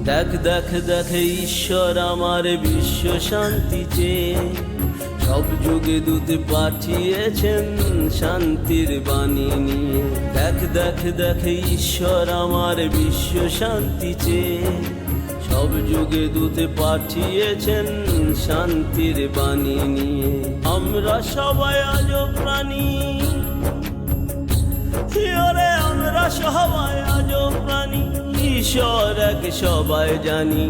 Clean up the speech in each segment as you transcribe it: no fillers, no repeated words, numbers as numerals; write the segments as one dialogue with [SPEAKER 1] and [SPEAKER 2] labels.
[SPEAKER 1] দেখ দেখ দেখ ঈশ্বর আমার বিশ্ব শান্তি চেয়ে সব যুগে দূত পাঠিয়েছেন শান্তির বাণী নিয়ে। দেখ দেখ দেখ ঈশ্বর আমার বিশ্ব শান্তি চেয়ে সব যুগে দূত পাঠিয়েছেন শান্তির বাণী নিয়ে। আমরা সবাই আজ প্রাণী, ওরে আমরা সবাই আজ প্রাণী, ঈশ্বর এক সবাই জানি।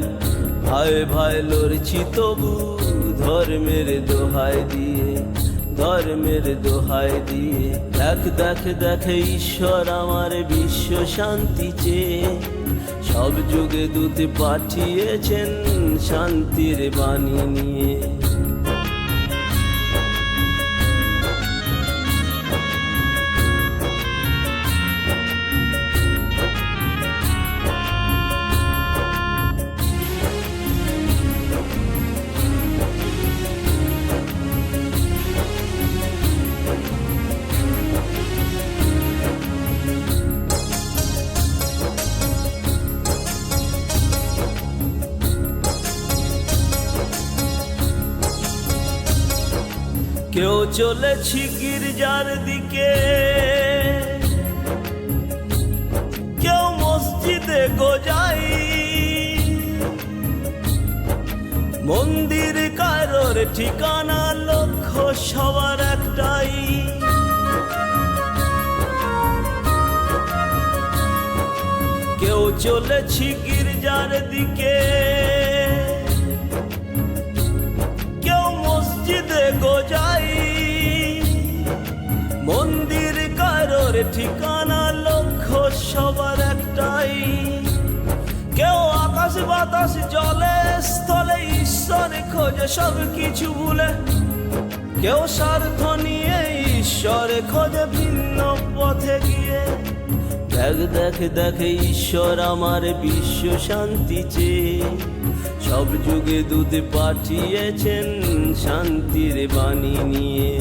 [SPEAKER 1] ভাই ভাই লড়ছি তবু ধর্মের দোহাই দিয়ে, ধর্মের দোহাই দিয়ে। দেখ দেখ দেখ ঈশ্বর আমার বিশ্ব শান্তি চেয়ে সব যুগে দূত পাঠিয়েছেন শান্তির বাণী নিয়ে। কেউ চলেছি গির্জার দিকে, কেউ মসজিদে গোজাই, মন্দির কারোর ঠিকানা লক্ষ্য সবার একটাই। কেউ চলেছি গির্জার দিকে, কেউ মসজিদে গোজাই, মন্দির কারোর ঠিকানা লক্ষ্য সবার একটাই। কেউ আকাশ বাতাস জলে স্থলে ঈশ্বর খোঁজে সব কিছু ভুলে, কেউ স্বার্থ নিয়ে ঈশ্বর খোঁজে ভিন্ন পথে গিয়ে। দেখ দেখ দেখ ঈশ্বর আমার বিশ্ব শান্তি চেয়ে সব যুগে দূত পাঠিয়েছেন শান্তির বাণী নিয়ে।